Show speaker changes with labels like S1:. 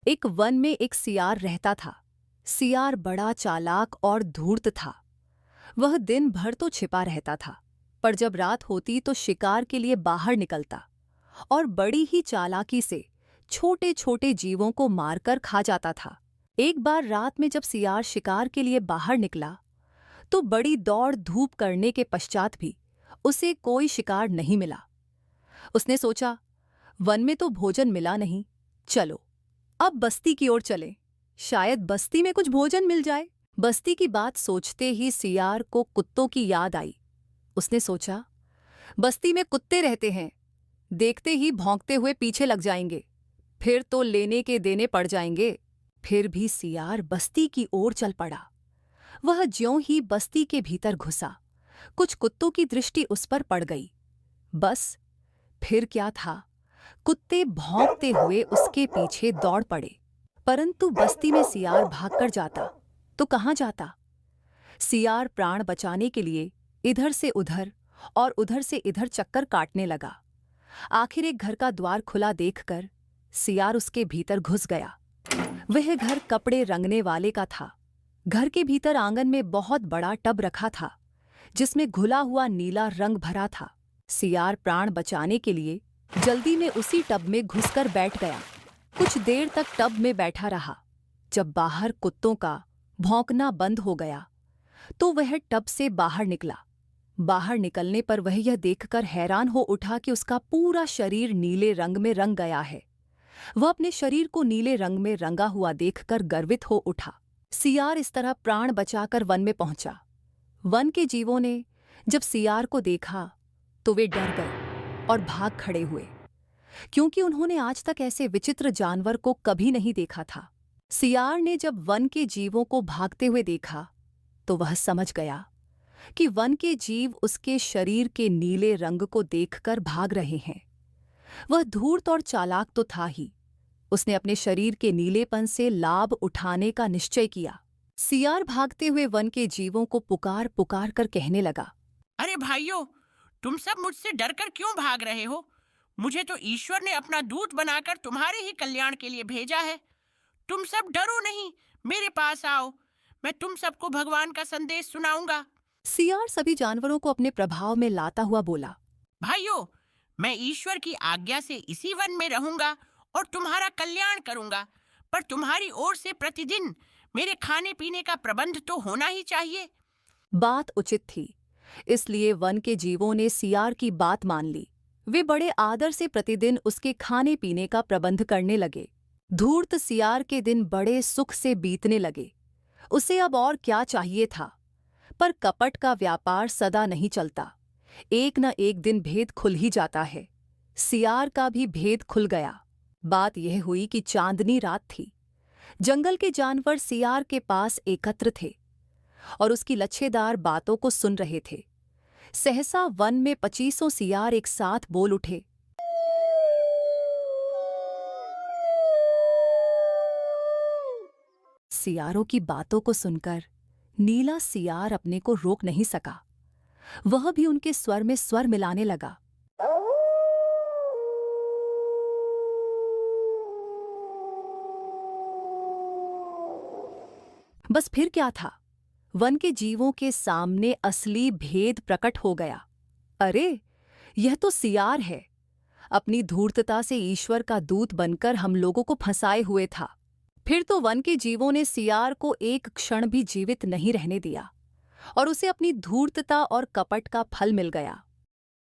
S1: एक वन में एक सियार रहता था। सियार बड़ा चालाक और धूर्त था। वह दिन भर तो छिपा रहता था, पर जब रात होती तो शिकार के लिए बाहर निकलता और बड़ी ही चालाकी से छोटे छोटे जीवों को मारकर खा जाता था। एक बार रात में जब सियार शिकार के लिए बाहर निकला तो बड़ी दौड़ धूप करने के पश्चात भी उसे कोई शिकार नहीं मिला। उसने सोचा, वन में तो भोजन मिला नहीं, चलो अब बस्ती की ओर चलें, शायद बस्ती में कुछ भोजन मिल जाए। बस्ती की बात सोचते ही सियार को कुत्तों की याद आई। उसने सोचा, बस्ती में कुत्ते रहते हैं, देखते ही भौंकते हुए पीछे लग जाएंगे, फिर तो लेने के देने पड़ जाएंगे। फिर भी सियार बस्ती की ओर चल पड़ा। वह ज्यों ही बस्ती के भीतर घुसा, कुछ कुत्तों की दृष्टि उस पर पड़ गई। बस फिर क्या था, कुत्ते भौंकते हुए उसके पीछे दौड़ पड़े। परंतु बस्ती में सियार भागकर जाता तो कहाँ जाता। सियार प्राण बचाने के लिए इधर से उधर और उधर से इधर चक्कर काटने लगा। आखिर एक घर का द्वार खुला देखकर सियार उसके भीतर घुस गया। वह घर कपड़े रंगने वाले का था। घर के भीतर आंगन में बहुत बड़ा टब रखा था, जिसमें घुला हुआ नीला रंग भरा था। सियार प्राण बचाने के लिए जल्दी में उसी टब में घुसकर बैठ गया। कुछ देर तक टब में बैठा रहा। जब बाहर कुत्तों का भौंकना बंद हो गया तो वह टब से बाहर निकला। बाहर निकलने पर वह यह देखकर हैरान हो उठा कि उसका पूरा शरीर नीले रंग में रंग गया है। वह अपने शरीर को नीले रंग में रंगा हुआ देखकर गर्वित हो उठा। सियार इस तरह प्राण बचाकर वन में पहुंचा। वन के जीवों ने जब सियार को देखा तो वे डर गए और भाग खड़े हुए, क्योंकि उन्होंने आज तक ऐसे विचित्र जानवर को कभी नहीं देखा था। सियार ने जब वन के जीवों को भागते हुए देखा तो वह समझ गया कि वन के जीव उसके शरीर के नीले रंग को देखकर भाग रहे हैं। वह धूर्त और चालाक तो था ही, उसने अपने शरीर के नीलेपन से लाभ उठाने का निश्चय किया। सियार भागते हुए वन के जीवों को पुकार पुकार कर कहने लगा,
S2: अरे भाइयों, तुम सब मुझसे डरकर क्यों भाग रहे हो? मुझे तो ईश्वर ने अपना दूत बनाकर तुम्हारे ही कल्याण के लिए भेजा है। तुम सब डरो नहीं, मेरे पास आओ, मैं तुम सबको भगवान का संदेश सुनाऊंगा।
S1: सियार सभी जानवरों को अपने प्रभाव में लाता हुआ बोला,
S2: भाइयों, मैं ईश्वर की आज्ञा से इसी वन में रहूंगा और तुम्हारा कल्याण करूंगा, पर तुम्हारी ओर से प्रतिदिन मेरे खाने पीने का प्रबंध तो होना ही चाहिए।
S1: बात उचित थी, इसलिए वन के जीवों ने सियार की बात मान ली। वे बड़े आदर से प्रतिदिन उसके खाने पीने का प्रबंध करने लगे। धूर्त सियार के दिन बड़े सुख से बीतने लगे। उसे अब और क्या चाहिए था, पर कपट का व्यापार सदा नहीं चलता। एक न एक दिन भेद खुल ही जाता है। सियार का भी भेद खुल गया। बात यह हुई कि चांदनी रात थी। जंगल के जानवर सियार के पास एकत्र थे और उसकी लच्छेदार बातों को सुन रहे थे। सहसा वन में 25 सियार एक साथ बोल उठे, सियारों की बातों को सुनकर नीला सियार अपने को रोक नहीं सका। वह भी उनके स्वर में स्वर मिलाने लगा। बस फिर क्या था, वन के जीवों के सामने असली भेद प्रकट हो गया। अरे, यह तो सियार है। अपनी धूर्तता से ईश्वर का दूत बनकर हम लोगों को फंसाए हुए था। फिर तो वन के जीवों ने सियार को एक क्षण भी जीवित नहीं रहने दिया और उसे अपनी धूर्तता और कपट का फल मिल गया।